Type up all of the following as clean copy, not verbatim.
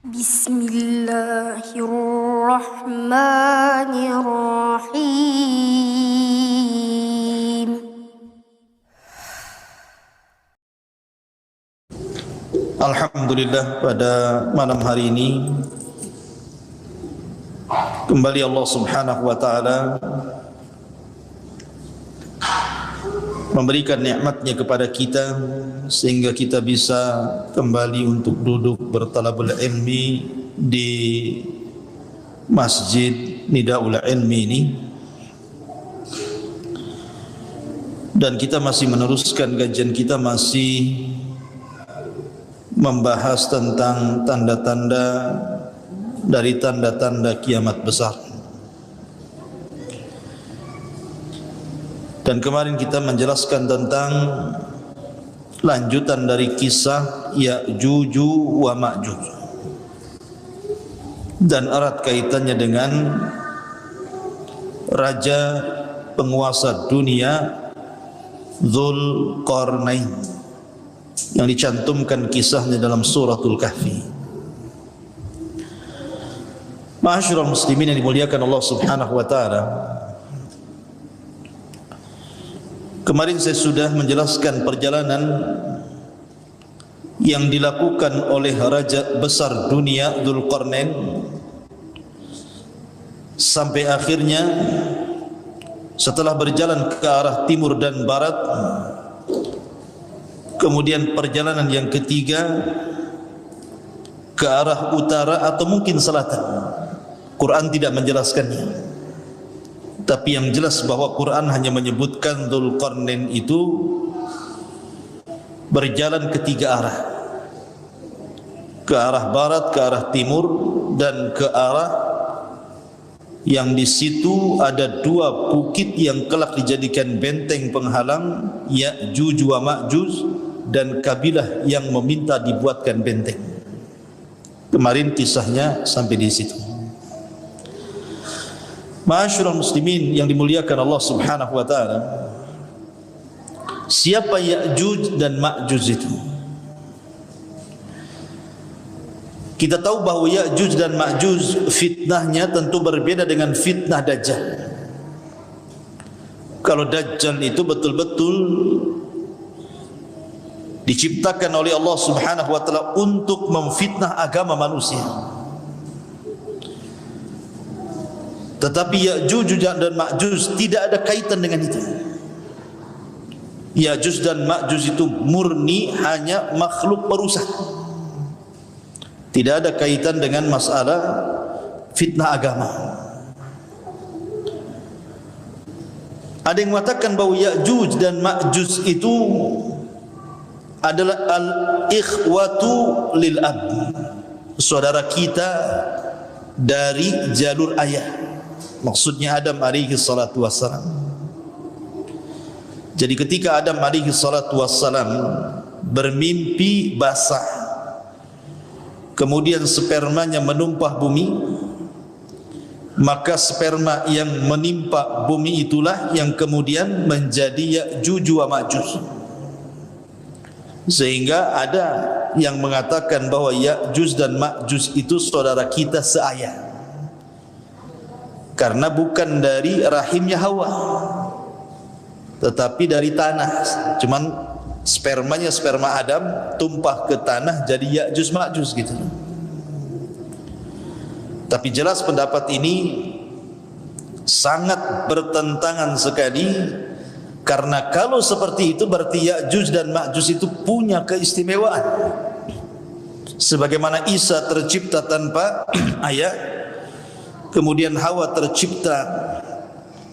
Bismillahirrahmanirrahim. Alhamdulillah, pada malam hari ini kembali Allah Subhanahu wa ta'ala memberikan nikmatnya kepada kita sehingga kita bisa kembali untuk duduk bertalabul ilmi di Masjid Nidaul Ilmi ini, dan kita masih meneruskan kajian kita, masih membahas tentang tanda-tanda dari tanda-tanda kiamat besar. Dan kemarin kita menjelaskan tentang lanjutan dari kisah Ya'juj wa Ma'juj dan erat kaitannya dengan raja penguasa dunia Dzulqarnain yang dicantumkan kisahnya dalam suratul Kahfi. Ma'asyiral muslimin yang dimuliakan Allah Subhanahu wa ta'ala, kemarin saya sudah menjelaskan perjalanan yang dilakukan oleh raja besar dunia Dzulqarnain sampai akhirnya setelah berjalan ke arah timur dan barat, kemudian perjalanan yang ketiga ke arah utara atau mungkin selatan. Quran tidak menjelaskannya, tapi yang jelas bahwa Quran hanya menyebutkan Dzulqarnain itu berjalan ke tiga arah, ke arah barat, ke arah timur, dan ke arah yang di situ ada dua bukit yang kelak dijadikan benteng penghalang, Ya'juj wa Ma'juj, dan kabilah yang meminta dibuatkan benteng. Kemarin kisahnya sampai di situ. Ma'asyiral muslimin yang dimuliakan Allah Subhanahu wa ta'ala, siapa Ya'juj dan Ma'juj itu? Kita tahu bahawa Ya'juj dan Ma'juj fitnahnya tentu berbeda dengan fitnah Dajjal. Kalau Dajjal itu betul-betul diciptakan oleh Allah Subhanahu wa ta'ala untuk memfitnah agama manusia, tetapi Ya'juj dan Ma'juj tidak ada kaitan dengan itu. Ya'juj dan Ma'juj itu murni hanya makhluk perusak, tidak ada kaitan dengan masalah fitnah agama. Ada yang mengatakan bahawa Ya'juj dan Ma'juj itu adalah al-ikhwatu lil ab, saudara kita dari jalur ayah, maksudnya Adam alaihi salatu wassalam. Jadi ketika Adam alaihi salatu wassalam bermimpi basah, kemudian spermanya menumpah bumi, maka sperma yang menimpa bumi itulah yang kemudian menjadi Ya'juj wa Ma'juj. Sehingga ada yang mengatakan bahawa Ya'juj dan Ma'juj itu saudara kita seayah, karena bukan dari rahimnya Hawa, tetapi dari tanah. Cuman spermanya sperma Adam tumpah ke tanah jadi Ya'juj Ma'juj gitu. Tapi jelas pendapat ini sangat bertentangan sekali, karena kalau seperti itu berarti Ya'juj dan Ma'juj itu punya keistimewaan. Sebagaimana Isa tercipta tanpa ayah, kemudian Hawa tercipta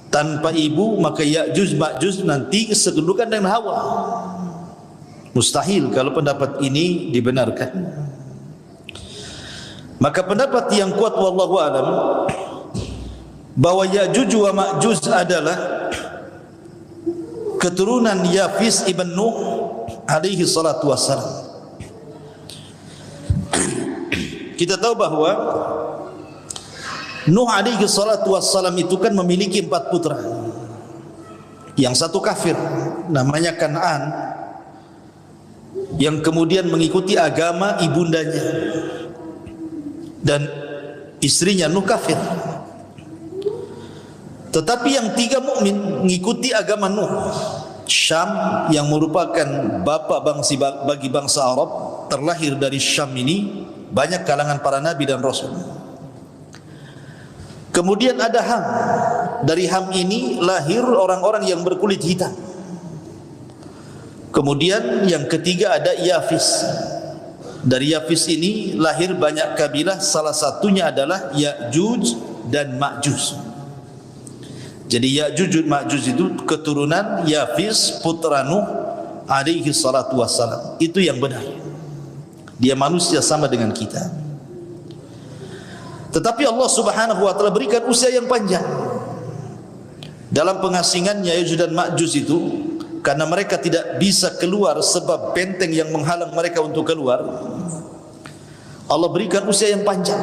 tanpa ibu, maka Ya'juj Ma'juj nanti sekedudukan dengan Hawa. Mustahil kalau pendapat ini dibenarkan. Maka pendapat yang kuat wallahu alam bahwa Ya'juj wa Ma'juj adalah keturunan Yafis ibn Nuh alaihi salatu wassalam. Kita tahu bahwa Nuh alaihi salatu wassalam itu kan memiliki 4 putra. Yang satu kafir, namanya Kan'an, yang kemudian mengikuti agama ibundanya. dan istrinya Nuh kafir. Tetapi yang 3 mukmin mengikuti agama Nuh. Syam yang merupakan bapa bagi bangsa Arab, terlahir dari Syam ini banyak kalangan para nabi dan rasul. Kemudian ada Ham. Dari Ham ini lahir orang-orang yang berkulit hitam. Kemudian yang ketiga ada Yafis. Dari Yafis ini lahir banyak kabilah, salah satunya adalah Ya'juj dan Ma'juj. Jadi Ya'juj dan Ma'juj itu keturunan Yafis putra Nuh alaihi salatu wassalam. Itu yang benar. Dia manusia sama dengan kita. Tetapi Allah Subhanahu wa taala berikan usia yang panjang. Dalam pengasingannya Ya'juj dan Ma'juj itu, karena mereka tidak bisa keluar sebab benteng yang menghalang mereka untuk keluar, Allah berikan usia yang panjang.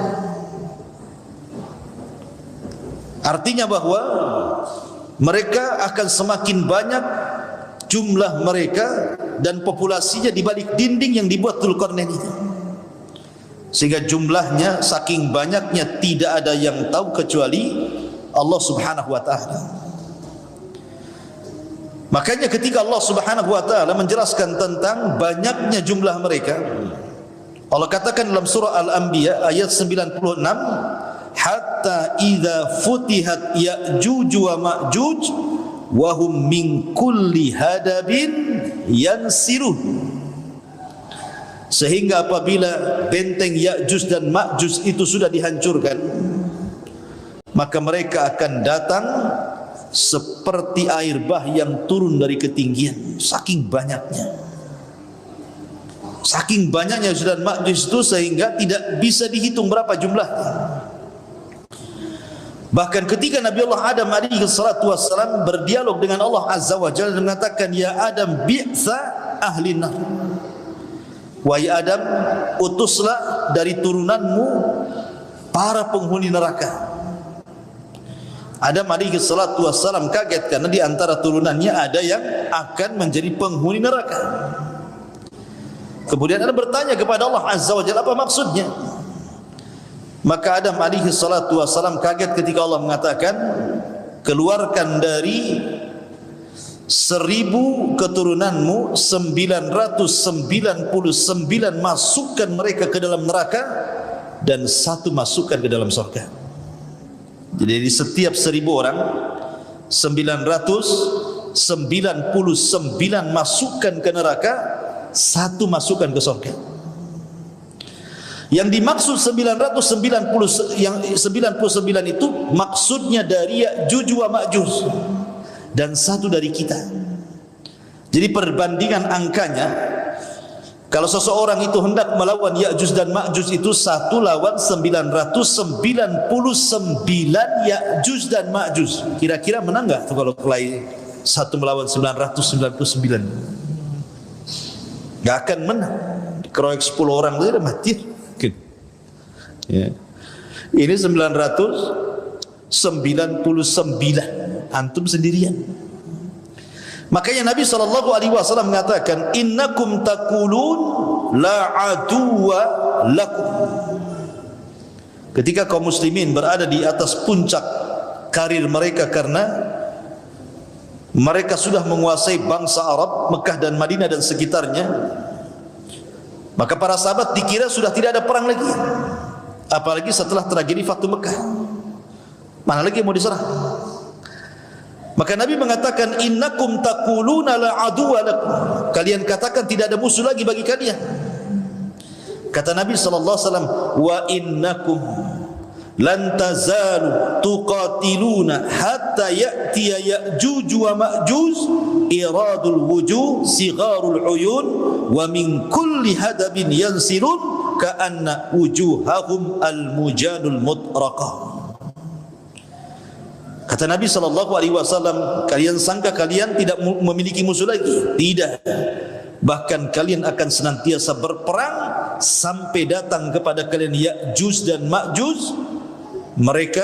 Artinya bahwa mereka akan semakin banyak jumlah mereka dan populasinya di balik dinding yang dibuat Dzulqarnain itu. Sehingga jumlahnya saking banyaknya tidak ada yang tahu kecuali Allah Subhanahu wa taala. Makanya ketika Allah Subhanahu wa taala menjelaskan tentang banyaknya jumlah mereka, Allah katakan dalam surah Al-Anbiya ayat 96, hatta idza futihat Ya'juj wa Ma'juj wa hum min kulli hadabin yansilun. Sehingga apabila benteng Ya'juj dan Ma'juj itu sudah dihancurkan, maka mereka akan datang seperti air bah yang turun dari ketinggian. Saking banyaknya, saking banyaknya Ya'juj dan Ma'juj itu sehingga tidak bisa dihitung berapa jumlahnya. Bahkan ketika Nabi Allah Adam alaihi salatu wassalam berdialog dengan Allah Azza wa Jalla dan mengatakan, ya Adam bi'tha ahli nar, wahai Adam, utuslah dari turunanmu para penghuni neraka. Adam alaihi salatu wassalam kaget karena di antara turunannya ada yang akan menjadi penghuni neraka. Kemudian Adam bertanya kepada Allah Azza wa Jalla, apa maksudnya? Maka Adam alaihi salatu wassalam kaget ketika Allah mengatakan, keluarkan dari 1000 keturunanmu 999 masukkan mereka ke dalam neraka dan 1 masukkan ke dalam surga. Jadi di setiap 1000 orang 999 masukkan ke neraka, 1 masukkan ke surga. Yang dimaksud 999 itu maksudnya dari Ya'juj wa Ma'juj dan 1 dari kita. Jadi perbandingan angkanya, kalau seseorang itu hendak melawan Ya'juj dan Ma'juj itu 1 lawan 999 Ya'juj dan Ma'juj. Kira-kira menang enggak tuh kalau kelahi 1 melawan 999? Enggak akan menang. Dikeroyok 10 orang saja udah mati. Ya. Ini 999, antum sendirian. Makanya Nabi SAW mengatakan, innakum taqulun la aduwa lakum. Ketika kaum muslimin berada di atas puncak karir mereka karena mereka sudah menguasai bangsa Arab, Mekah dan Madinah dan sekitarnya, maka para sahabat dikira sudah tidak ada perang lagi. Apalagi setelah tragedi Fathu Mekah, mana lagi mau diserang? Maka Nabi mengatakan, innakum taquluna la aduwa lakum. Kalian katakan tidak ada musuh lagi bagi kalian. Kata Nabi SAW, wa innakum lan tazalu tuqatiluna hatta ya'tiya Ya'juj wa Ma'juj iradul wujuh sigharul uyun wa min kulli hadabin yansilun ka'anna wujuhahum al-mujanul mutraqah. Kata Nabi SAW, kalian sangka kalian tidak memiliki musuh lagi? Tidak. Bahkan kalian akan senantiasa berperang sampai datang kepada kalian Ya'juj dan Ma'juj. Mereka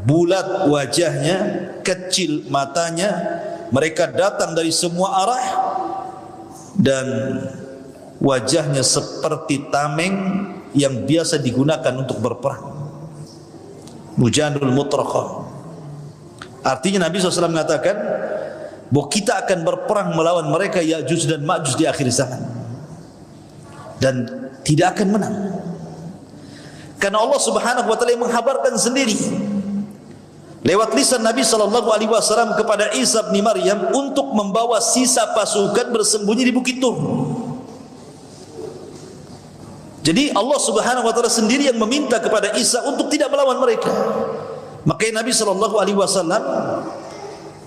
bulat wajahnya, kecil matanya, mereka datang dari semua arah dan wajahnya seperti tameng yang biasa digunakan untuk berperang. Mujanul mutrakhah. Artinya Nabi SAW mengatakan bahwa kita akan berperang melawan mereka Ya'juj dan Ma'juj di akhir zaman, dan tidak akan menang, karena Allah Subhanahu wa taala menghabarkan sendiri lewat lisan Nabi SAW kepada Isa bin Maryam untuk membawa sisa pasukan bersembunyi di Bukit Tur. Jadi Allah Subhanahu wa taala sendiri yang meminta kepada Isa untuk tidak melawan mereka. Makanya Nabi SAW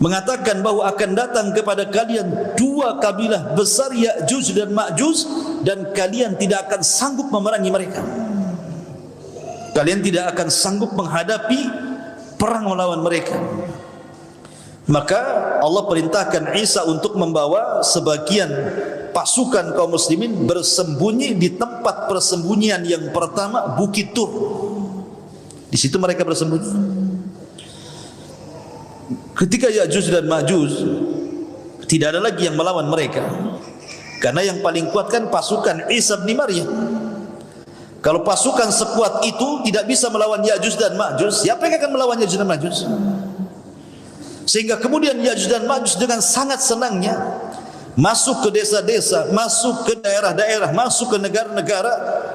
mengatakan bahwa akan datang kepada kalian dua kabilah besar, Ya'juj dan Ma'juj, dan kalian tidak akan sanggup memerangi mereka. Kalian tidak akan sanggup menghadapi perang melawan mereka. Maka Allah perintahkan Isa untuk membawa sebagian pasukan kaum muslimin bersembunyi di tempat persembunyian yang pertama, Bukit Tur. Di situ mereka bersembunyi. Ketika Ya'juj dan Ma'juj, tidak ada lagi yang melawan mereka, karena yang paling kuat kan pasukan Isa bin Maryam. Kalau pasukan sekuat itu tidak bisa melawan Ya'juj dan Ma'juj, siapa yang akan melawan Ya'juj dan Ma'juj? Sehingga kemudian Ya'juj dan Ma'juj dengan sangat senangnya masuk ke desa-desa, masuk ke daerah-daerah, masuk ke negara-negara,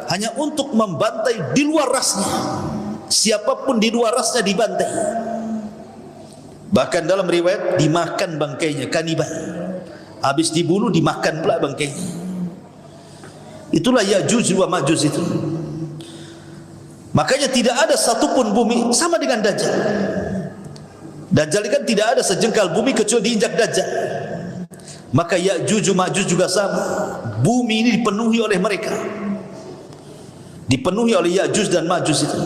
hanya untuk membantai di luar rasnya. Siapapun di luar rasnya dibantai. Bahkan dalam riwayat dimakan bangkainya, kanibal. Habis dibunuh dimakan pula bangkainya. Itulah Ya'juj wa Ma'juj itu. Makanya tidak ada satupun bumi sama dengan Dajjal. Dajjal kan tidak ada sejengkal bumi kecuali diinjak Dajjal. Maka Ya'juj wa Ma'juj juga sama. Bumi ini dipenuhi oleh mereka, dipenuhi oleh Ya'juj dan Ma'juj itu,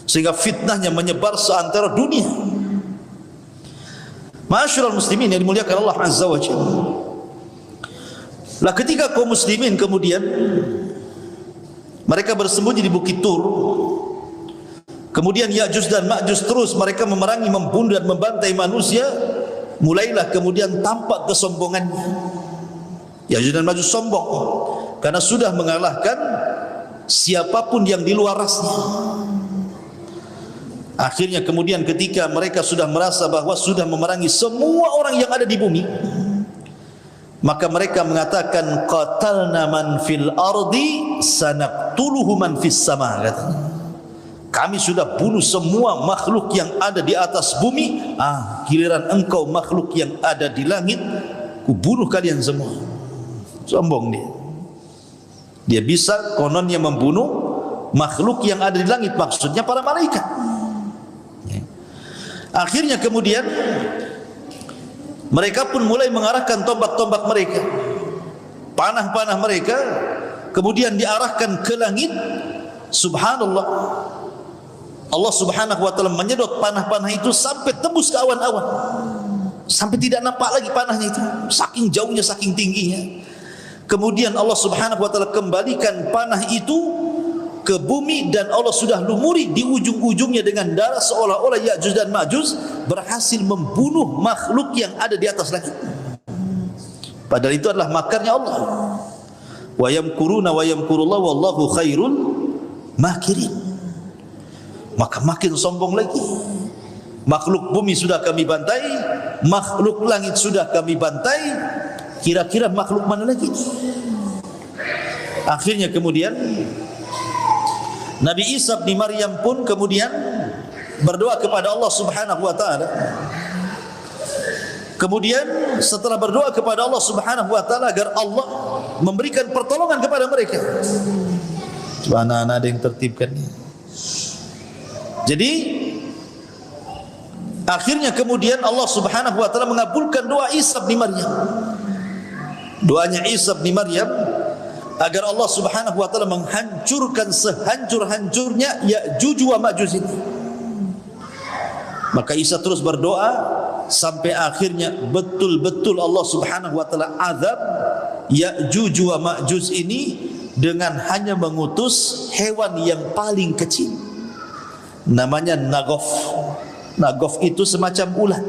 sehingga fitnahnya menyebar seantero dunia. Ma'asyiral muslimin yang dimuliakan Allah Azza wa Jalla. Lah ketika kaum muslimin kemudian mereka bersembunyi di Bukit Tur, kemudian Ya'juj dan Ma'juj terus mereka memerangi, membunuh dan membantai manusia, mulailah kemudian tampak kesombongannya. Ya'juj dan Ma'juj sombong karena sudah mengalahkan siapapun yang di luar rasnya. Akhirnya kemudian ketika mereka sudah merasa bahwa sudah memerangi semua orang yang ada di bumi, maka mereka mengatakan qatalna man fil ardi sanaqtuluhu man fis sama. Kami sudah bunuh semua makhluk yang ada di atas bumi, giliran engkau makhluk yang ada di langit, ku bunuh kalian semua. Sombong dia. Dia bisa kononnya membunuh makhluk yang ada di langit, maksudnya para malaikat. Akhirnya kemudian mereka pun mulai mengarahkan tombak-tombak mereka, panah-panah mereka, kemudian diarahkan ke langit. Subhanallah, Allah Subhanahu wa taala menyedot panah-panah itu sampai tembus ke awan-awan, sampai tidak nampak lagi panahnya itu, saking jauhnya, saking tingginya. Kemudian Allah Subhanahu wa taala kembalikan panah itu ke bumi, dan Allah sudah lumuri di ujung-ujungnya dengan darah, seolah-olah Ya'juj dan Ma'juj berhasil membunuh makhluk yang ada di atas langit. Padahal itu adalah makarnya Allah. Wa yamkuruna wa yamkurullah wallahu khairul makirin. Maka makin sombong lagi. Makhluk bumi sudah kami bantai, makhluk langit sudah kami bantai, kira-kira makhluk mana lagi? Akhirnya kemudian Nabi Isa bin Maryam pun kemudian berdoa kepada Allah Subhanahu wa taala. Kemudian setelah berdoa kepada Allah Subhanahu wa taala agar Allah memberikan pertolongan kepada mereka. Coba anak-anak ada yang tertibkan. Jadi akhirnya kemudian Allah Subhanahu wa taala mengabulkan doa Isa bin Maryam. Doanya Isa bin Maryam agar Allah Subhanahu wa taala menghancurkan sehancur-hancurnya Ya'juj wa Ma'juj ini. Maka Isa terus berdoa sampai akhirnya betul-betul Allah Subhanahu wa taala azab Ya'juj wa Ma'juj ini dengan hanya mengutus hewan yang paling kecil, namanya nagof. Nagof itu semacam ulat.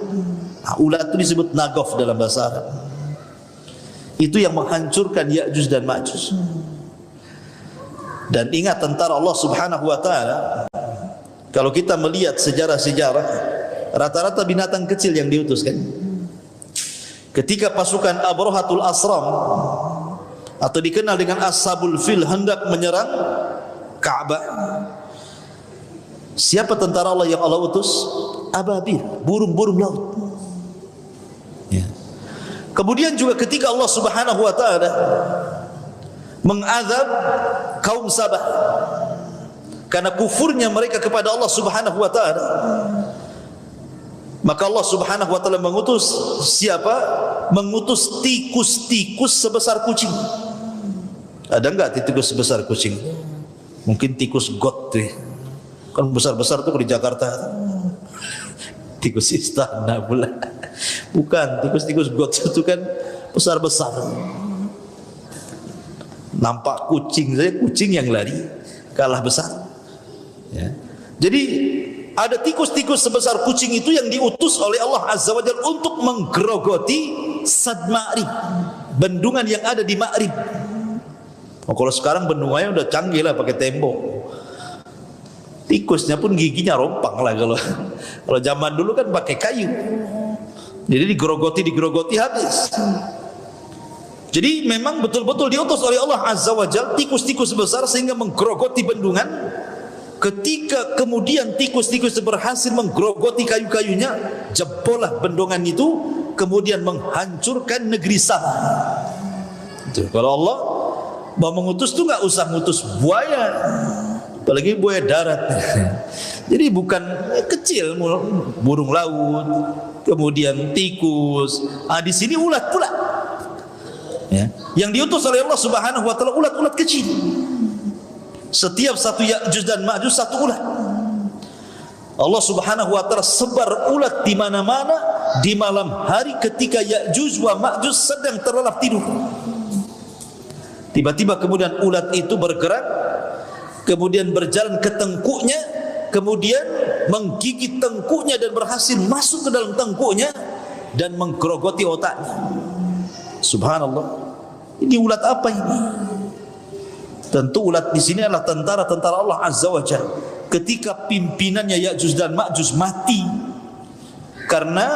Ulat itu disebut nagof dalam bahasa Arab. Itu yang menghancurkan Ya'juj dan Ma'juj. Dan ingat tentara Allah Subhanahu wa taala, kalau kita melihat sejarah-sejarah, rata-rata binatang kecil yang diutuskan. Ketika pasukan Abrahatul Asram atau dikenal dengan Ashabul Fil hendak menyerang Ka'bah, siapa tentara Allah yang Allah utus? Ababil, burung-burung laut. Ya. Kemudian juga ketika Allah Subhanahu wa taala mengazab kaum Sabah karena kufurnya mereka kepada Allah Subhanahu wa taala, maka Allah Subhanahu wa taala mengutus siapa? Mengutus tikus-tikus sebesar kucing. Ada enggak tikus sebesar kucing? Mungkin tikus got tuh. Kan besar-besar tuh di Jakarta. Tikus istana pula. Bukan, tikus-tikus got itu kan besar-besar. Nampak kucing saja, kucing yang lari kalah besar. Ya. Jadi ada tikus-tikus sebesar kucing itu yang diutus oleh Allah Azza wa Jalla untuk menggerogoti Sad Ma'rib, bendungan yang ada di Ma'rib. Oh, kalau sekarang bendungannya udah canggih lah, pakai tembok. Tikusnya pun giginya rompang lah kalau zaman dulu kan pakai kayu. Jadi digerogoti habis. Jadi memang betul-betul diutus oleh Allah Azza wa Jalla tikus-tikus besar sehingga menggerogoti bendungan. Ketika kemudian tikus-tikus berhasil menggerogoti kayu-kayunya, jebollah bendungan itu, kemudian menghancurkan negeri Sabah. Kalau Allah mau mengutus tuh nggak usah ngutus buaya, apalagi buaya darat. Jadi bukan kecil, burung laut, kemudian tikus. Di sini ulat pula. Ya. Yang diutus oleh Allah Subhanahu wa taala ulat-ulat kecil. Setiap satu Ya'juj dan Ma'juj satu ulat. Allah Subhanahu wa taala sebar ulat di mana-mana di malam hari ketika Ya'juj wa Ma'juj sedang terlelap tidur. Tiba-tiba kemudian ulat itu bergerak, kemudian berjalan ke tengkuknya, kemudian menggigit tengkuknya dan berhasil masuk ke dalam tengkuknya dan menggerogoti otaknya. Subhanallah. Ini ulat apa ini? Tentu ulat di sini adalah tentara-tentara Allah Azza wa Jalla. Ketika pimpinannya Ya'juj dan Ma'juj mati karena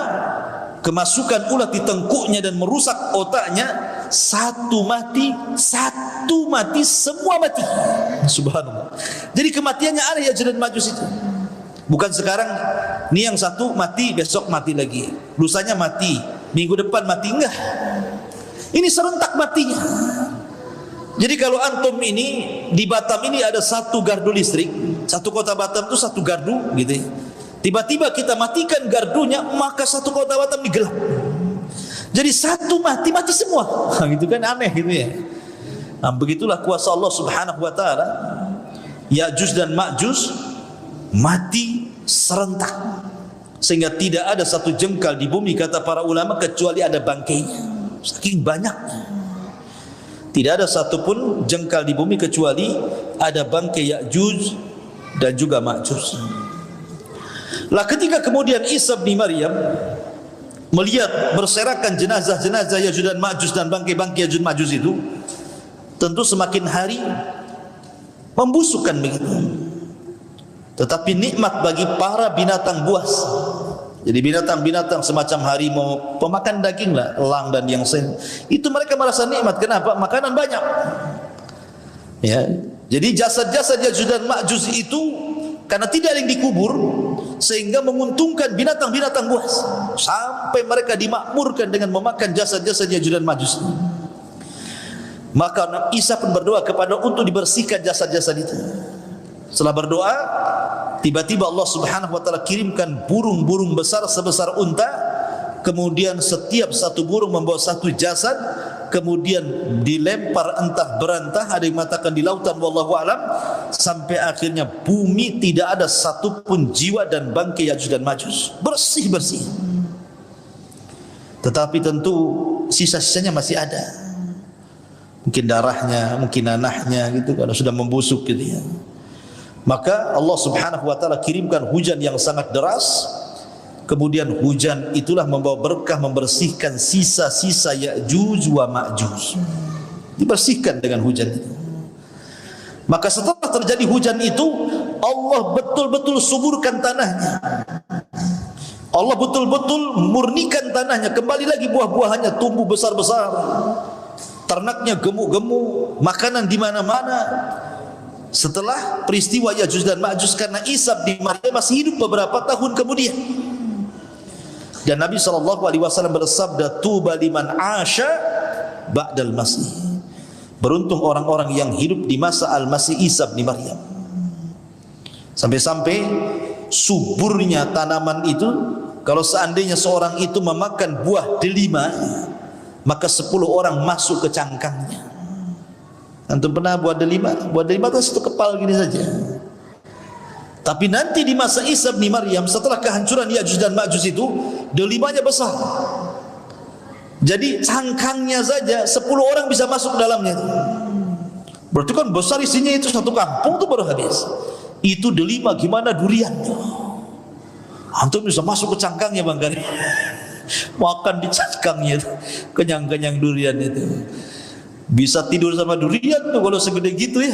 kemasukan ulat di tengkuknya dan merusak otaknya, satu mati, semua mati. Subhanallah. Jadi kematiannya ada Ya'juj dan Ma'juj itu. Bukan sekarang ini yang satu mati, besok mati lagi, lusanya mati, minggu depan mati, enggak. Ini serentak matinya. Jadi kalau antum ini di Batam ini ada satu gardu listrik, satu kota Batam itu satu gardu gitu ya. Tiba-tiba kita matikan gardunya, maka satu kota Batam digelap. Jadi satu mati semua. Gitu kan aneh gitu ya. Nah, begitulah kuasa Allah Subhanahu wa taala. Ya'juj dan Ma'juj mati serentak. Sehingga tidak ada satu jengkal di bumi kata para ulama kecuali ada bangkainya. Saking banyaknya. Tidak ada satupun jengkal di bumi kecuali ada bangkai Ya'juj dan juga Ma'juj. Lah ketika kemudian Isa bin Maryam melihat berserakan jenazah-jenazah Ya'juj dan Ma'juj dan bangkai-bangkai Ya'juj Ma'juj itu, tentu semakin hari membusukkan begitu. Tetapi nikmat bagi para binatang buas. Jadi binatang-binatang semacam harimau, pemakan daging lah, elang dan yang lain, itu mereka merasa nikmat. Kenapa? Makanan banyak. Ya, jadi jasad-jasad Ya'juj dan Ma'juj itu karena tidak ada yang dikubur, sehingga menguntungkan binatang-binatang buas, sampai mereka dimakmurkan dengan memakan jasad-jasad Ya'juj dan Ma'juj. Maka Isa pun berdoa kepada untuk dibersihkan jasad-jasad itu. Setelah berdoa, tiba-tiba Allah Subhanahu wa taala kirimkan burung-burung besar sebesar unta, kemudian setiap satu burung membawa satu jasad, kemudian dilempar entah berantah, ada yang mengatakan di lautan wallahu alam, sampai akhirnya bumi tidak ada satupun jiwa dan bangkai Ya'juj dan Ma'juj, bersih-bersih. Tetapi tentu sisa-sisanya masih ada. Mungkin darahnya, mungkin nanahnya gitu, kalau sudah membusuk gitu ya. Maka Allah Subhanahu wa taala kirimkan hujan yang sangat deras, Kemudian hujan itulah membawa berkah, membersihkan sisa-sisa Ya'juj wa Ma'juj. Dibersihkan dengan hujan itu. Maka setelah terjadi hujan itu, Allah betul-betul suburkan tanahnya. Allah betul-betul murnikan tanahnya. Kembali lagi buah-buahannya tumbuh besar-besar. Ternaknya gemuk-gemuk, makanan di mana-mana. Setelah peristiwa Ya'juj dan Ma'juj, karena Isa bin Maryam masih hidup beberapa tahun kemudian. Dan Nabi SAW bersabda, tuba liman asya ba'dal masih. Beruntung orang-orang yang hidup di masa Al-Masih Isa bin Maryam. Sampai-sampai suburnya tanaman itu, kalau seandainya seorang itu memakan buah delima, maka 10 orang masuk ke cangkangnya. Antum pernah buah delima? Buah delima itu satu kepal gini saja. Tapi nanti di masa Isa bin Maryam, setelah kehancuran Ya'juj dan Ma'juj itu, delimanya besar. Jadi cangkangnya saja 10 orang bisa masuk ke dalamnya. Berarti kan besar isinya, itu satu kampung itu baru habis. Itu delima, gimana duriannya? Antum bisa masuk ke cangkangnya bang kan? Makan di cangkangnya itu, kenyang-kenyang durian itu. Bisa tidur sama durian tuh kalau segede gitu ya.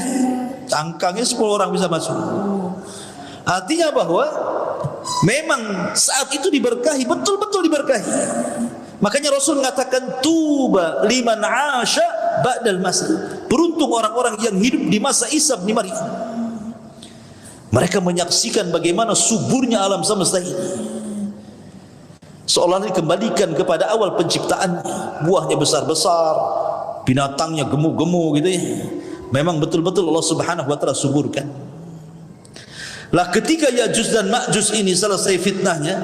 Cangkangnya 10 orang bisa masuk. Artinya bahwa memang saat itu diberkahi, betul-betul diberkahi. Makanya Rasul mengatakan tuba liman asya ba'dal masih. Beruntung orang-orang yang hidup di masa Isa bin Maryam. Mereka menyaksikan bagaimana suburnya alam semesta ini. Seolah dikembalikan kepada awal penciptaannya. Buahnya besar-besar, binatangnya gemuk-gemuk gitu ya. Memang betul-betul Allah Subhanahu wa taala suburkan. Lah ketika Ya'juj dan Ma'juj ini selesai fitnahnya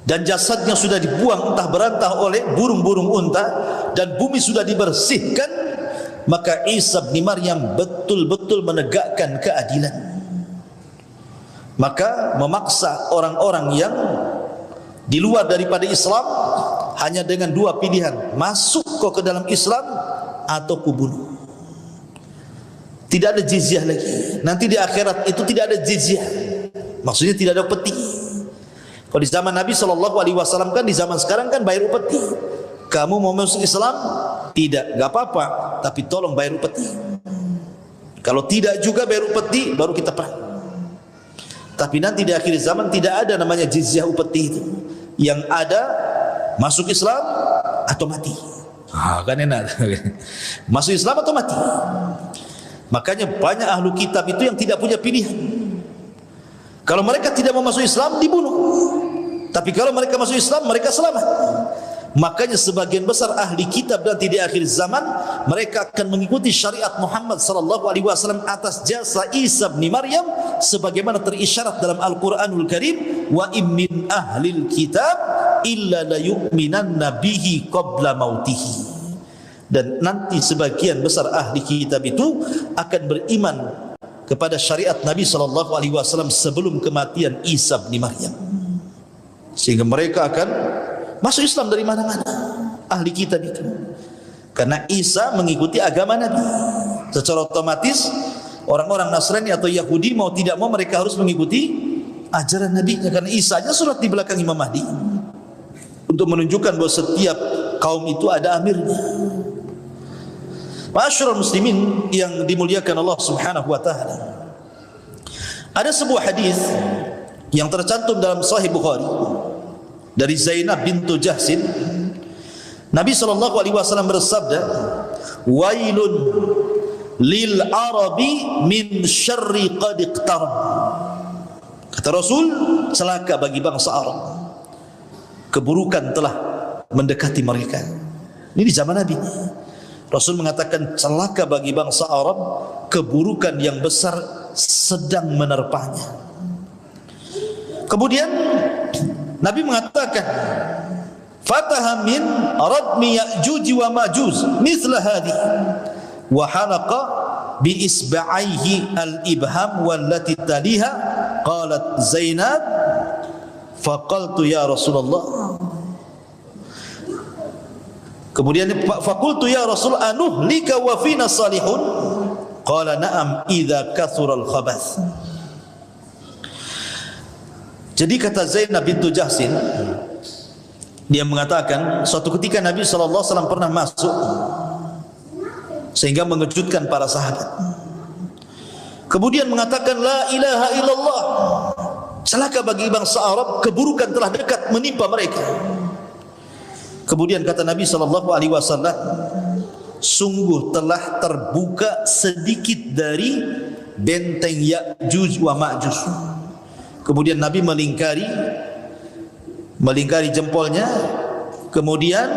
dan jasadnya sudah dibuang entah berantah oleh burung-burung unta dan bumi sudah dibersihkan, maka Isa bin Maryam betul-betul menegakkan keadilan. Maka memaksa orang-orang yang di luar daripada Islam hanya dengan 2 pilihan, masuk kok ke dalam Islam atau kubunuh. Tidak ada jizyah lagi. Nanti di akhirat itu tidak ada jizyah. Maksudnya tidak ada peti. Kalau di zaman Nabi SAW kan, di zaman sekarang kan bayar upeti. Kamu mau masuk Islam? Tidak, gak apa-apa, tapi tolong bayar upeti. Kalau tidak juga bayar upeti, baru kita perang. Tapi nanti di akhir zaman tidak ada namanya jizyah upeti itu. Yang ada masuk Islam atau mati. Kan enak. Masuk Islam atau mati. Makanya banyak ahlu kitab itu yang tidak punya pilihan. Kalau mereka tidak mau masuk Islam, dibunuh. Tapi kalau mereka masuk Islam, mereka selamat. Makanya sebagian besar ahli kitab nanti di akhir zaman, mereka akan mengikuti syariat Muhammad SAW atas jasa Isa bin Maryam, sebagaimana terisyarat dalam Al-Quranul Karim, wa immin ahlil kitab illa la yu'minanna bihi qabla mautihi. Dan nanti sebagian besar ahli kitab itu akan beriman kepada syariat Nabi SAW sebelum kematian Isa bin Maryam, sehingga mereka akan masuk Islam dari mana-mana ahli kitab itu, karena Isa mengikuti agama Nabi. Secara otomatis orang-orang Nasrani atau Yahudi mau tidak mau mereka harus mengikuti ajaran Nabi, karena Isa aja surat di belakang Imam Mahdi untuk menunjukkan bahwa setiap kaum itu ada amirnya. Ma'asyiral muslimin yang dimuliakan Allah Subhanahu wa taala. Ada sebuah hadis yang tercantum dalam Sahih Bukhari dari Zainab bintu Jahsin. Nabi SAW bersabda, "Wailun lil arabi min syarri qad iqtarab." Kata Rasul, celaka bagi bangsa Arab, keburukan telah mendekati mereka. Ini di zaman Nabi. Rasul mengatakan celaka bagi bangsa Arab, keburukan yang besar sedang menerpanya. Kemudian Nabi mengatakan, fataha min radmi Ya'juj wa Ma'juj mithla hadhi wa halaqa bi isba'aihi al-ibham wallati taliha. Qalat Zainab faqaltu ya Rasulullah. Kemudian faqultu ya Rasul anuhlika wa fina salihun. Qala na'am idza kathura al-khabath. Jadi kata Zainab bintu Jahsin, dia mengatakan suatu ketika Nabi SAW pernah masuk sehingga mengejutkan para sahabat. Kemudian mengatakan la ilaha illallah, celaka bagi bangsa Arab, keburukan telah dekat menimpa mereka. Kemudian kata Nabi SAW, sungguh telah terbuka sedikit dari benteng Ya'juj wa Ma'juj. Kemudian Nabi melingkari jempolnya, kemudian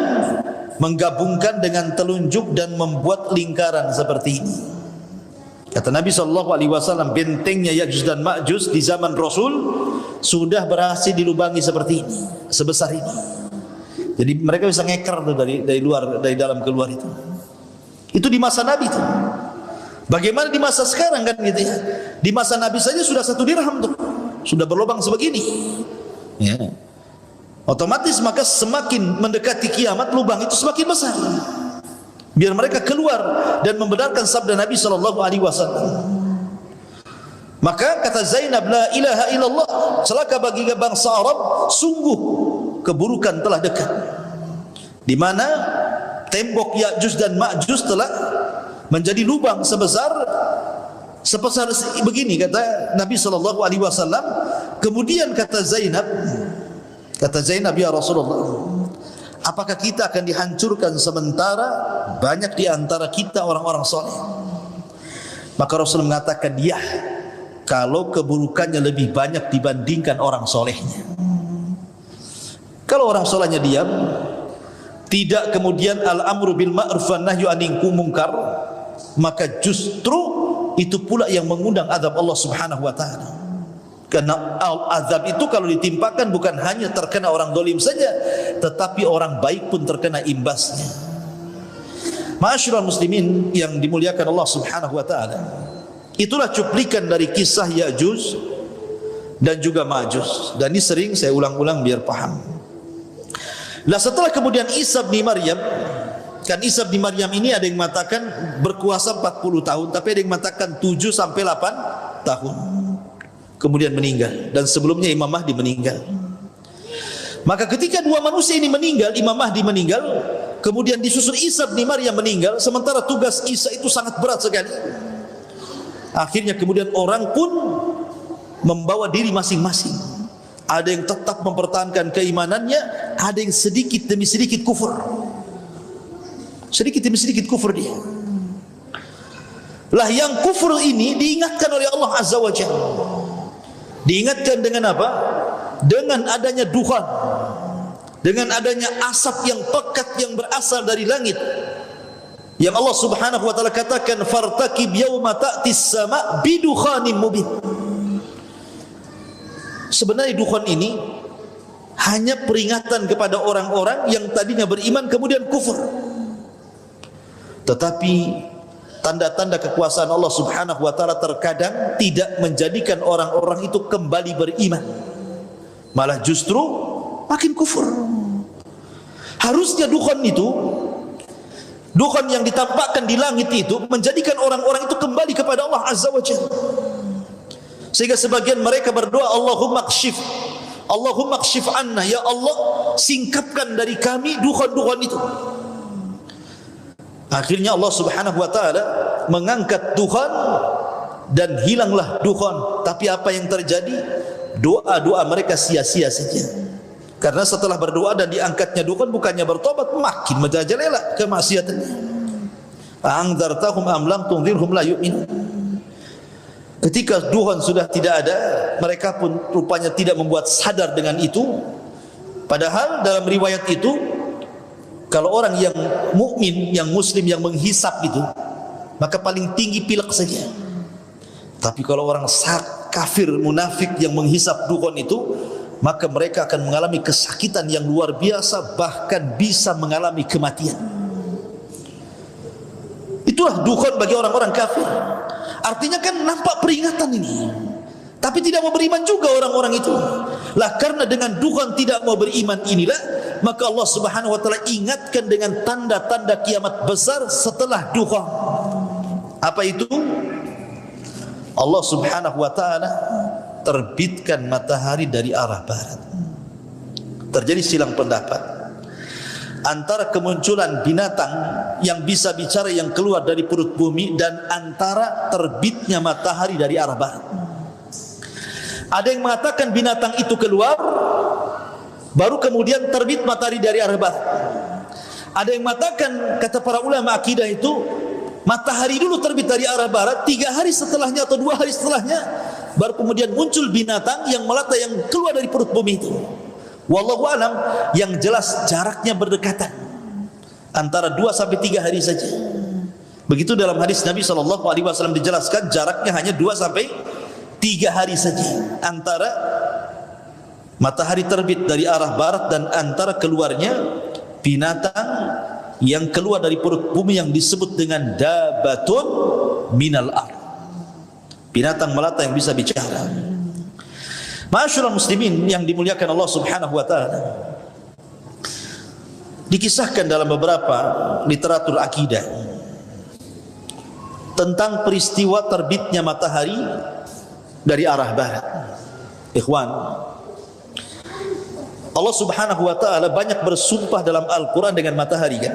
menggabungkan dengan telunjuk dan membuat lingkaran seperti ini. Kata Nabi SAW, bentengnya Ya'juj dan Ma'juj di zaman Rasul sudah berhasil dilubangi seperti ini, sebesar ini. Jadi mereka bisa ngeker tuh dari luar, dari dalam keluar itu. Itu di masa Nabi itu. Bagaimana di masa sekarang kan gitu ya? Di masa Nabi saja sudah 1 dirham tuh, sudah berlubang sebegini. Ya. Otomatis maka semakin mendekati kiamat lubang itu semakin besar. Biar mereka keluar dan membenarkan sabda Nabi SAW. Maka kata Zainab, la ilaha illallah, celaka bagi bangsa Arab, sungguh keburukan telah dekat. Di mana tembok Ya'juj dan Ma'juj telah menjadi lubang sebesar begini, kata Nabi SAW. Kemudian kata Zainab, ya Rasulullah, apakah kita akan dihancurkan sementara banyak di antara kita orang-orang soleh? Maka Rasul mengatakan, ya, kalau keburukannya lebih banyak dibandingkan orang solehnya. Kalau orang solehnya diam, tidak kemudian al-amru bil ma'ruf wan nahyu 'anil munkar, maka justru itu pula yang mengundang azab Allah Subhanahu wa taala. Karena azab itu kalau ditimpakan bukan hanya terkena orang dolim saja, tetapi orang baik pun terkena imbasnya. Ma'asyiral muslimin yang dimuliakan Allah Subhanahu wa taala, itulah cuplikan dari kisah Ya'juj dan juga Ma'juj. Dan ini sering saya ulang-ulang biar paham. Nah, setelah kemudian Isa bin Maryam, kan Isa bin Maryam ini ada yang mengatakan berkuasa 40 tahun, tapi ada yang mengatakan 7 sampai 8 tahun. Kemudian meninggal, dan sebelumnya Imam Mahdi meninggal. Maka ketika dua manusia ini meninggal, Imam Mahdi meninggal, kemudian disusul Isa bin Maryam meninggal, sementara tugas Isa itu sangat berat sekali. Akhirnya kemudian orang pun membawa diri masing-masing. Ada yang tetap mempertahankan keimanannya, ada yang sedikit demi sedikit kufur. Sedikit demi sedikit kufur dia. Lah yang kufur ini diingatkan oleh Allah Azza wa Jalla. Diingatkan dengan apa? Dengan adanya duhan, dengan adanya asap yang pekat yang berasal dari langit. Yang Allah Subhanahu wa taala katakan, fartaqib yauma ta'tis sama' bidukhanin mubin. Sebenarnya dukhan ini hanya peringatan kepada orang-orang yang tadinya beriman kemudian kufur. Tetapi tanda-tanda kekuasaan Allah Subhanahu wa taala terkadang tidak menjadikan orang-orang itu kembali beriman, malah justru makin kufur. Harusnya dukhan yang ditampakkan di langit itu menjadikan orang-orang itu kembali kepada Allah Azza wa Jalla. Sehingga sebagian mereka berdoa, Allahumma kshif anna, ya Allah singkapkan dari kami dukhan-dukhan itu. Akhirnya Allah Subhanahu wa taala mengangkat dukhan dan hilanglah dukhan. Tapi apa yang terjadi? Doa-doa mereka sia-sia saja. Karena setelah berdoa dan diangkatnya dukhan, bukannya bertobat, makin merajalela kemaksiatannya. Anzartahum am lam tunzirhum la yu'minun. Ketika dukhan sudah tidak ada, mereka pun rupanya tidak membuat sadar dengan itu. Padahal dalam riwayat itu, kalau orang yang mukmin, yang muslim, yang menghisap itu, maka paling tinggi pilek saja. Tapi kalau orang kafir, munafik yang menghisap dukhan itu, maka mereka akan mengalami kesakitan yang luar biasa, bahkan bisa mengalami kematian. Itulah dukhan bagi orang-orang kafir. Artinya kan nampak peringatan ini, tapi tidak mau beriman juga orang-orang itu. Lah karena dengan dukhan tidak mau beriman inilah, maka Allah Subhanahu wa taala ingatkan dengan tanda-tanda kiamat besar setelah dukhan. Apa itu? Allah Subhanahu wa taala terbitkan matahari dari arah barat. Terjadi silang pendapat antara kemunculan binatang yang bisa bicara yang keluar dari perut bumi dan antara terbitnya matahari dari arah barat. Ada yang mengatakan binatang itu keluar, baru kemudian terbit matahari dari arah barat. Ada yang mengatakan, kata para ulama akidah itu, matahari dulu terbit dari arah barat, 3 hari setelahnya atau 2 hari setelahnya, baru kemudian muncul binatang yang melata yang keluar dari perut bumi itu. Wallahu alam, yang jelas jaraknya berdekatan, antara 2 sampai 3 hari saja. Begitu dalam hadis Nabi SAW dijelaskan jaraknya hanya 2 sampai 3 hari saja antara matahari terbit dari arah barat dan antara keluarnya binatang yang keluar dari perut bumi yang disebut dengan dabatun minal ard, binatang melata yang bisa bicara. Ma'asyiral muslimin yang dimuliakan Allah Subhanahu wa taala, dikisahkan dalam beberapa literatur akidah tentang peristiwa terbitnya matahari dari arah barat. Ikhwan, Allah Subhanahu wa taala banyak bersumpah dalam Al-Qur'an dengan matahari kan?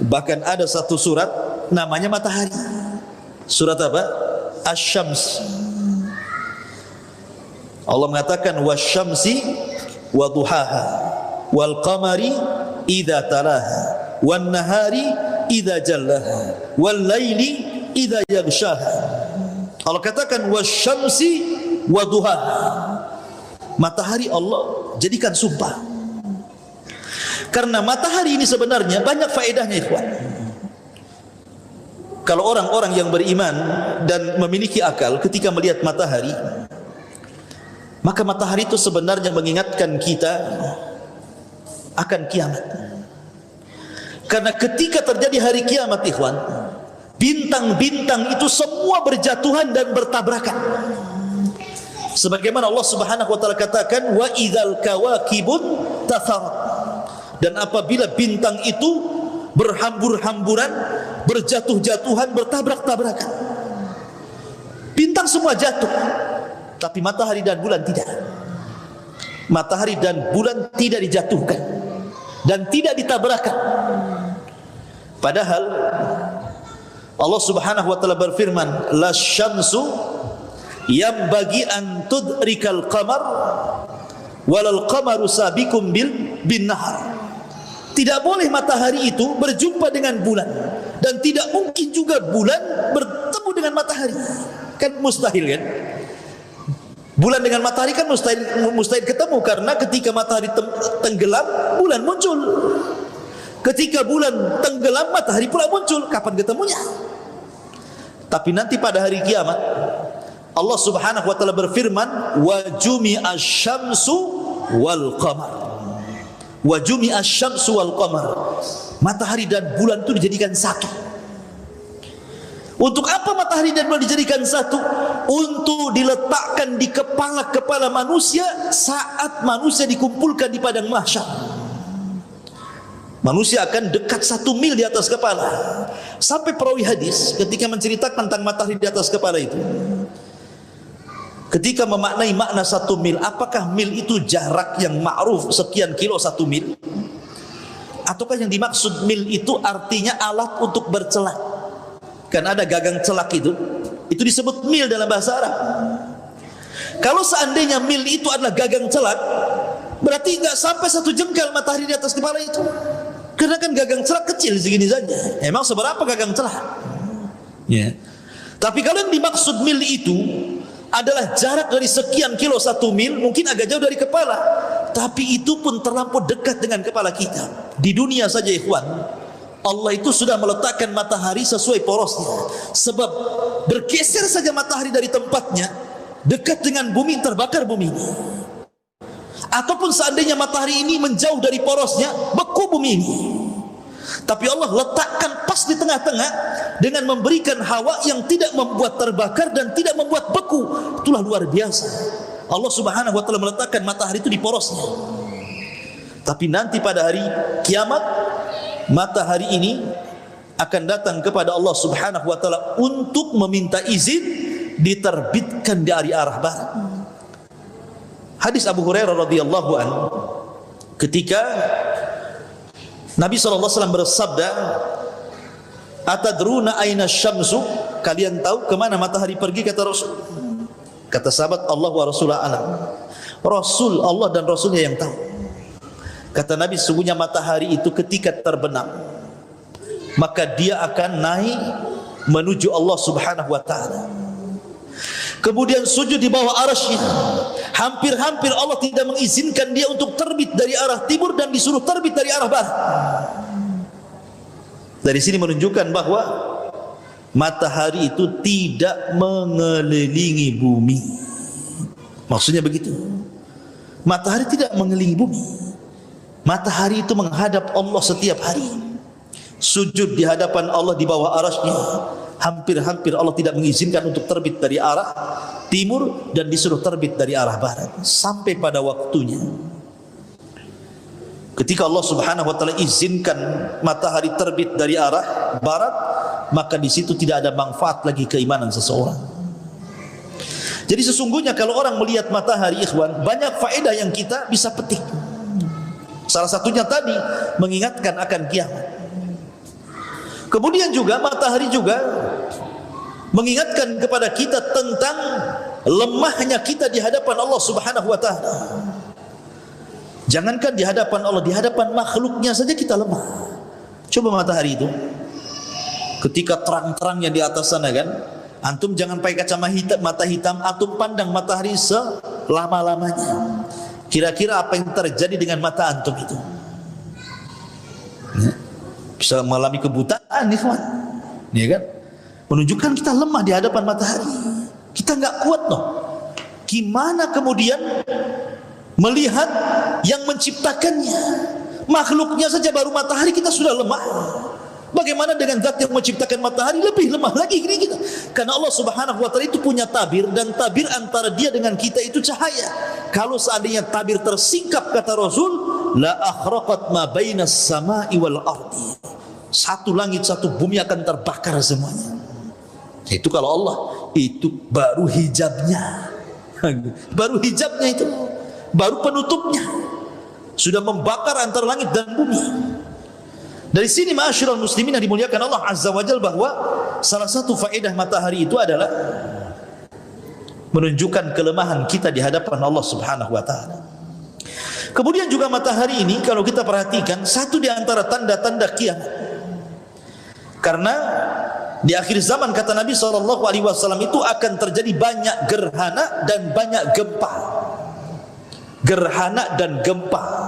Bahkan ada satu surat namanya matahari. Surat apa? Asy-Syams. Allah mengatakan wasyamsi wa duhaha wal qamari idza talaha wan nahari idza jallaha wal laili idza yaghshaha. Allah katakan wasyamsi wa duhaha. Matahari Allah jadikan sumpah. Karena matahari ini sebenarnya banyak faedahnya, ikhwan. Kalau orang-orang yang beriman dan memiliki akal ketika melihat matahari, maka matahari itu sebenarnya mengingatkan kita akan kiamat. Karena ketika terjadi hari kiamat, ikhwan, bintang-bintang itu semua berjatuhan dan bertabrakan. Sebagaimana Allah Subhanahu wa taala katakan wa idzal kawakibun tatharat, dan apabila bintang itu berhambur-hamburan, berjatuh-jatuhan, bertabrak-tabrakan, bintang semua jatuh, tapi matahari dan bulan tidak. Matahari dan bulan tidak dijatuhkan dan tidak ditabrakan. Padahal Allah Subhanahu wa taala berfirman, la syamsu yang bagi an tudrikal qamar walal qamaru sabiqum bin nahar. Tidak boleh matahari itu berjumpa dengan bulan, dan tidak mungkin juga bulan bertemu dengan matahari. Kan mustahil kan? Bulan dengan matahari kan mustahil ketemu, karena ketika matahari tenggelam, bulan muncul. Ketika bulan tenggelam, matahari pula muncul. Kapan ketemunya? Tapi nanti pada hari kiamat, Allah Subhanahu wa taala berfirman, wa jumi'asy syamsu wal qamar. Wa jumi'asy syamsu wal qamar. Matahari dan bulan itu dijadikan satu. Untuk apa matahari dan bulan dijadikan satu? Untuk diletakkan di kepala-kepala manusia saat manusia dikumpulkan di padang mahsyar. Manusia akan dekat 1 mil di atas kepala. Sampai perawi hadis ketika menceritakan tentang matahari di atas kepala itu, ketika memaknai makna 1 mil, apakah mil itu jarak yang ma'ruf sekian kilo 1 mil? Ataukah yang dimaksud mil itu artinya alat untuk bercelak? Kan ada gagang celak itu disebut mil dalam bahasa Arab. Kalau seandainya mil itu adalah gagang celak, berarti enggak sampai 1 jengkal matahari di atas kepala itu. Karena kan gagang celak kecil segini saja. Emang seberapa gagang celak? Ya. Tapi kalau yang dimaksud mil itu adalah jarak dari sekian kilo 1 mil, mungkin agak jauh dari kepala, tapi itu pun terlampau dekat dengan kepala kita. Di dunia saja, ikhwan, Allah itu sudah meletakkan matahari sesuai porosnya. Sebab bergeser saja matahari dari tempatnya, dekat dengan bumi, terbakar bumi ini. Ataupun seandainya matahari ini menjauh dari porosnya, beku bumi ini. Tapi Allah letakkan pas di tengah-tengah dengan memberikan hawa yang tidak membuat terbakar dan tidak membuat beku. Itulah luar biasa. Allah Subhanahu wa taala meletakkan matahari itu di porosnya. Tapi nanti pada hari kiamat, matahari ini akan datang kepada Allah Subhanahu wa taala untuk meminta izin diterbitkan dari arah barat. Hadis Abu Hurairah radhiyallahu an, ketika Nabi SAW bersabda, "Atadruna aina syamsu?" Kalian tahu kemana matahari pergi? Kata Rasul. Kata sahabat, "Allah wa Rasulullah alam." Rasul, Allah dan Rasulnya yang tahu. Kata Nabi, sesungguhnya matahari itu ketika terbenam, maka dia akan naik menuju Allah Subhanahu wa ta'ala, kemudian sujud di bawah arasy-Nya. Hampir-hampir Allah tidak mengizinkan dia untuk terbit dari arah timur dan disuruh terbit dari arah barat. Dari sini menunjukkan bahwa matahari itu tidak mengelilingi bumi. Maksudnya begitu. Matahari tidak mengelilingi bumi. Matahari itu menghadap Allah setiap hari. Sujud di hadapan Allah di bawah arasy-Nya. Hampir-hampir Allah tidak mengizinkan untuk terbit dari arah timur dan disuruh terbit dari arah barat. Sampai pada waktunya, ketika Allah Subhanahu wa ta'ala izinkan matahari terbit dari arah barat, maka di situ tidak ada manfaat lagi keimanan seseorang. Jadi sesungguhnya kalau orang melihat matahari, ikhwan, banyak faedah yang kita bisa petik. Salah satunya tadi mengingatkan akan kiamat. Kemudian juga matahari juga mengingatkan kepada kita tentang lemahnya kita di hadapan Allah Subhanahu wa ta'ala. Jangankan di hadapan Allah, di hadapan makhluknya saja kita lemah. Coba matahari itu ketika terang-terangnya di atas sana kan, antum jangan pakai mata hitam, antum pandang matahari selama-lamanya. Kira-kira apa yang terjadi dengan mata antum itu? Bisa mengalami kebutaan, ikhwan, ya kan? Menunjukkan kita lemah di hadapan matahari. Kita enggak kuat loh. Gimana kemudian melihat yang menciptakannya? Makhluknya saja baru matahari kita sudah lemah. Bagaimana dengan zat yang menciptakan matahari? Lebih lemah lagi kita. Karena Allah Subhanahu wa ta'ala itu punya tabir, dan tabir antara dia dengan kita itu cahaya. Kalau seandainya tabir tersingkap, kata Rasul, la akhraqat ma bainas sama'i wal ardi. Satu langit satu bumi akan terbakar semuanya. Itu kalau Allah, itu baru hijabnya. Baru hijabnya itu, baru penutupnya. Sudah membakar antara langit dan bumi. Dari sini ma'asyiral muslimin yang dimuliakan Allah Azza wa Jalla, bahwa salah satu faedah matahari itu adalah menunjukkan kelemahan kita di hadapan Allah Subhanahu wa ta'ala. Kemudian juga matahari ini kalau kita perhatikan, satu di antara tanda-tanda kiamat. Karena di akhir zaman, kata Nabi SAW, itu akan terjadi banyak gerhana dan banyak gempa. Gerhana dan gempa.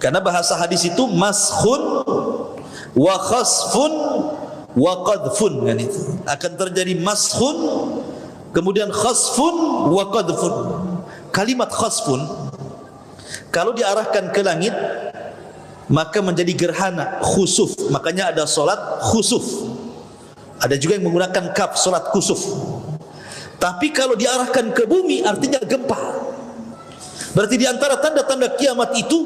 Karena bahasa hadis itu maskhun wa khasfun wa qadfun, kan itu. Akan terjadi maskhun, kemudian khasfun wa qadfun. Kalimat khasfun kalau diarahkan ke langit maka menjadi gerhana, khusuf. Makanya ada solat khusuf. Ada juga yang menggunakan kaf, solat khusuf. Tapi kalau diarahkan ke bumi artinya gempa. Berarti di antara tanda-tanda kiamat itu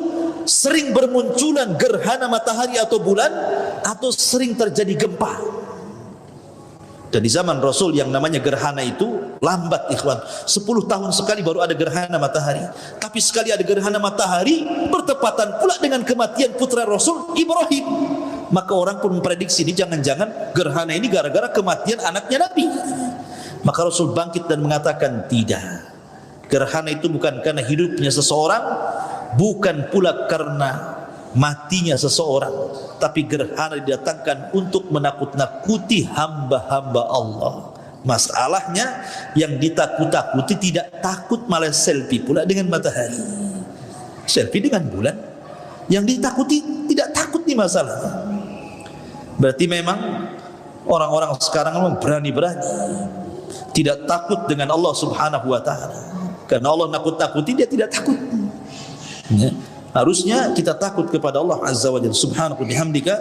sering bermunculan gerhana matahari atau bulan, atau sering terjadi gempa. Dan di zaman Rasul yang namanya gerhana itu lambat, ikhwan. 10 tahun sekali baru ada gerhana matahari. Tapi sekali ada gerhana matahari bertepatan pula dengan kematian putra Rasul Ibrahim. Maka orang pun memprediksi ini jangan-jangan gerhana ini gara-gara kematian anaknya Nabi. Maka Rasul bangkit dan mengatakan, tidak. Gerhana itu bukan karena hidupnya seseorang, bukan pula karena matinya seseorang, tapi gerhana didatangkan untuk menakut-nakuti hamba-hamba Allah. Masalahnya yang ditakut-takuti tidak takut, malah selfie pula dengan matahari, selfie dengan bulan. Yang ditakuti tidak takut nih masalahnya. Berarti memang orang-orang sekarang memang berani-berani, tidak takut dengan Allah Subhanahu wa ta'ala. Karena Allah nakut-nakuti, dia tidak takut. Ya. Harusnya kita takut kepada Allah Azza wa Jalla. Subhanahu wa bihamdika,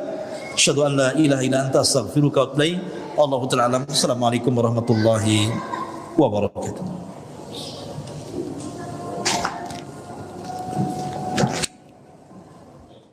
asyhadu an la ilaha illa anta, astaghfiruka wa atubu ilaik. Allahu ta'ala alam. Assalamualaikum warahmatullahi wabarakatuh.